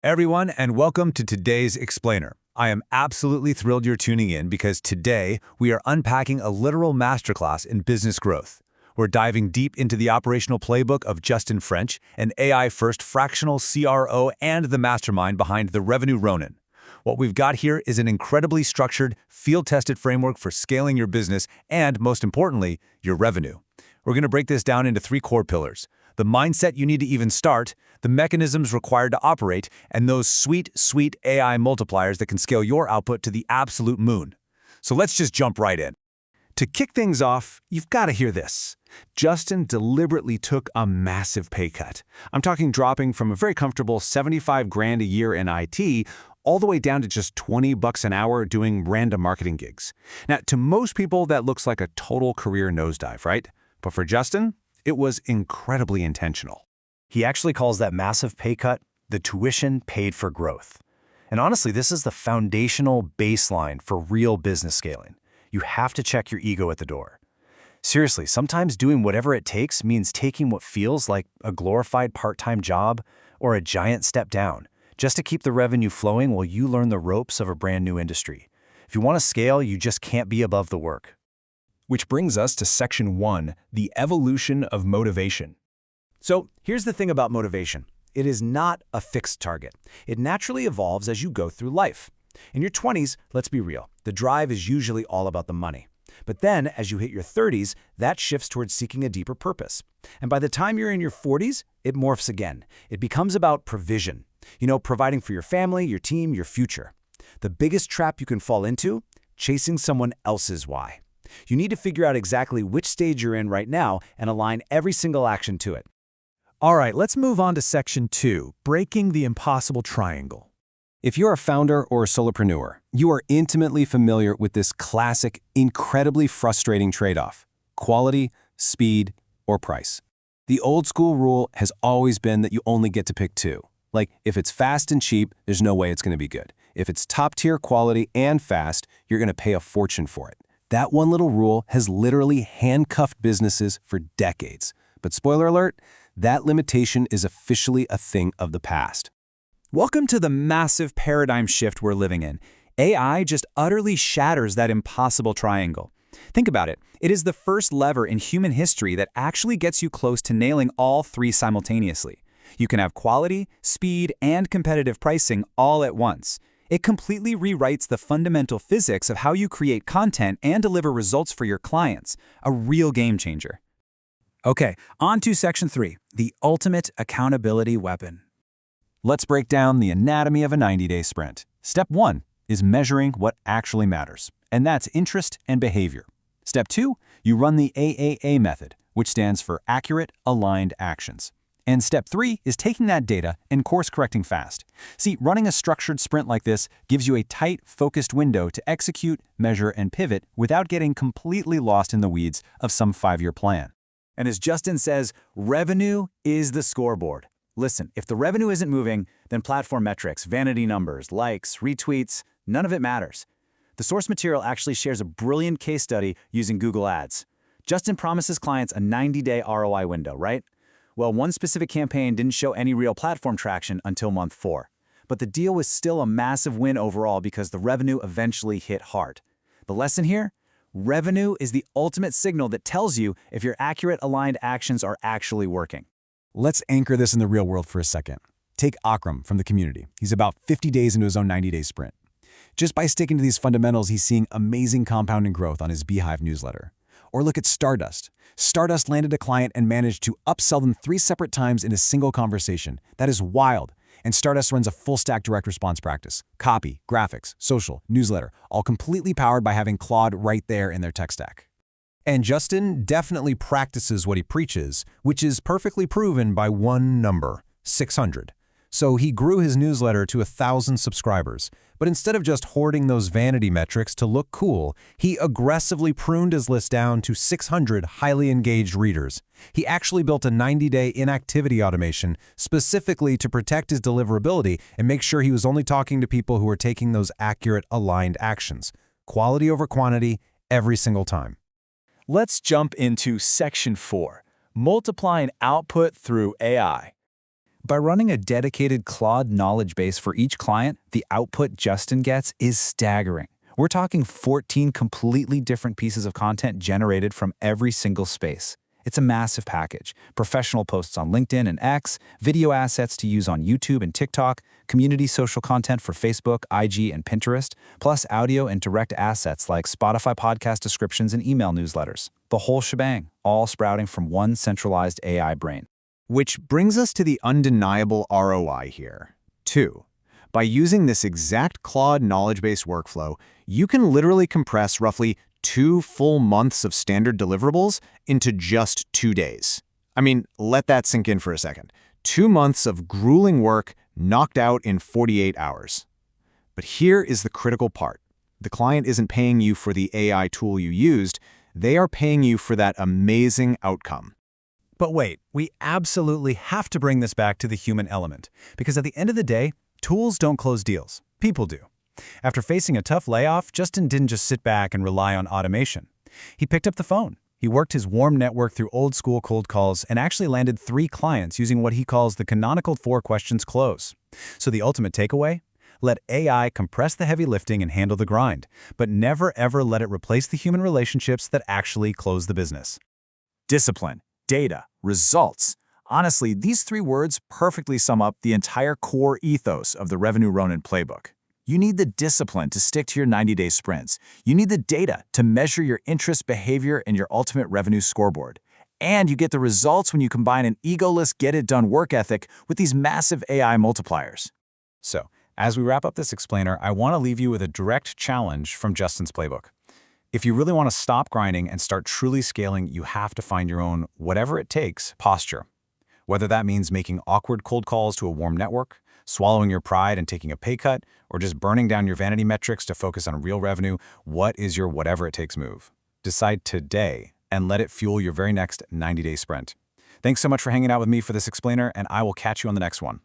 Everyone, and welcome to today's Explainer. I am absolutely thrilled you're tuning in because today we are unpacking a literal masterclass in business growth. We're diving deep into the operational playbook of Justin French, an AI-first fractional CRO and the mastermind behind the Revenue Ronin. What we've got here is an incredibly structured, field-tested framework for scaling your business and, most importantly, your revenue. We're going to break this down into three core pillars: the mindset you need to even start, the mechanisms required to operate, and those sweet AI multipliers that can scale your output to the absolute moon. So let's just jump right in. To kick things off, you've got to hear this. Justin deliberately took a massive pay cut. I'm talking dropping from a very comfortable 75 grand a year in IT all the way down to just 20 bucks an hour doing random marketing gigs. Now, to most people, that looks like a total career nosedive, right? But for Justin, it was incredibly intentional. He actually calls that massive pay cut the tuition paid for growth. And honestly, this is the foundational baseline for real business scaling. You have to check your ego at the door. Seriously, sometimes doing whatever it takes means taking what feels like a glorified part-time job or a giant step down, just to keep the revenue flowing while you learn the ropes of a brand new industry. If you want to scale, you just can't be above the work. Which brings us to Section 1, the evolution of motivation. So here's the thing about motivation. It is not a fixed target. It naturally evolves as you go through life. In your 20s, let's be real, the drive is usually all about the money. But then, as you hit your 30s, that shifts towards seeking a deeper purpose. And by the time you're in your 40s, it morphs again. It becomes about provision. Providing for your family, your team, your future. The biggest trap you can fall into? Chasing someone else's why. You need to figure out exactly which stage you're in right now and align every single action to it. All right, let's move on to Section 2, breaking the impossible triangle. If you're a founder or a solopreneur, you are intimately familiar with this classic, incredibly frustrating trade-off: quality, speed, or price. The old school rule has always been that you only get to pick two. Like, if it's fast and cheap, there's no way it's going to be good. If it's top-tier quality and fast, you're going to pay a fortune for it. That one little rule has literally handcuffed businesses for decades. But spoiler alert, that limitation is officially a thing of the past. Welcome to the massive paradigm shift we're living in. AI just utterly shatters that impossible triangle. Think about it. It is the first lever in human history that actually gets you close to nailing all three simultaneously. You can have quality, speed, and competitive pricing all at once. It completely rewrites the fundamental physics of how you create content and deliver results for your clients. A real game changer. Okay, on to Section 3, the ultimate accountability weapon. Let's break down the anatomy of a 90-day sprint. Step 1 is measuring what actually matters, and that's interest and behavior. Step 2, you run the AAA method, which stands for Accurate Aligned Actions. And Step 3 is taking that data and course-correcting fast. See, running a structured sprint like this gives you a tight, focused window to execute, measure, and pivot without getting completely lost in the weeds of some 5-year plan. And as Justin says, revenue is the scoreboard. Listen, if the revenue isn't moving, then platform metrics, vanity numbers, likes, retweets, none of it matters. The source material actually shares a brilliant case study using Google Ads. Justin promises clients a 90-day ROI window, right? Well, one specific campaign didn't show any real platform traction until month 4. But the deal was still a massive win overall because the revenue eventually hit hard. The lesson here? Revenue is the ultimate signal that tells you if your accurate aligned actions are actually working. Let's anchor this in the real world for a second. Take Akram from the community. He's about 50 days into his own 90-day sprint. Just by sticking to these fundamentals, he's seeing amazing compounding growth on his Beehive newsletter. Or look at Stardust. Stardust landed a client and managed to upsell them 3 separate times in a single conversation. That is wild. And Stardust runs a full-stack direct response practice. Copy, graphics, social, newsletter, all completely powered by having Claude right there in their tech stack. And Justin definitely practices what he preaches, which is perfectly proven by one number: 600. So he grew his newsletter to 1,000 subscribers. But instead of just hoarding those vanity metrics to look cool, he aggressively pruned his list down to 600 highly engaged readers. He actually built a 90-day inactivity automation specifically to protect his deliverability and make sure he was only talking to people who were taking those accurate, aligned actions. Quality over quantity every single time. Let's jump into Section 4, multiplying output through AI. By running a dedicated Claude knowledge base for each client, the output Justin gets is staggering. We're talking 14 completely different pieces of content generated from every single space. It's a massive package. Professional posts on LinkedIn and X, video assets to use on YouTube and TikTok, community social content for Facebook, IG, and Pinterest, plus audio and direct assets like Spotify podcast descriptions and email newsletters. The whole shebang, all sprouting from one centralized AI brain. Which brings us to the undeniable ROI here. 2. By using this exact Claude knowledge-based workflow, you can literally compress roughly 2 full months of standard deliverables into just 2 days. I mean, let that sink in for a second. 2 months of grueling work knocked out in 48 hours. But here is the critical part. The client isn't paying you for the AI tool you used, they are paying you for that amazing outcome. But wait, we absolutely have to bring this back to the human element, because at the end of the day, tools don't close deals. People do. After facing a tough layoff, Justin didn't just sit back and rely on automation. He picked up the phone. He worked his warm network through old-school cold calls and actually landed 3 clients using what he calls the canonical 4 questions close. So the ultimate takeaway? Let AI compress the heavy lifting and handle the grind, but never ever let it replace the human relationships that actually close the business. Discipline, data, results. Honestly, these 3 words perfectly sum up the entire core ethos of the Revenue Ronin Playbook. You need the discipline to stick to your 90-day sprints. You need the data to measure your interest, behavior, and your ultimate revenue scoreboard. And you get the results when you combine an egoless, get-it-done work ethic with these massive AI multipliers. So, as we wrap up this explainer, I want to leave you with a direct challenge from Justin's playbook. If you really want to stop grinding and start truly scaling, you have to find your own, whatever it takes, posture. Whether that means making awkward cold calls to a warm network, swallowing your pride and taking a pay cut, or just burning down your vanity metrics to focus on real revenue, what is your whatever it takes move? Decide today and let it fuel your very next 90-day sprint. Thanks so much for hanging out with me for this explainer, and I will catch you on the next one.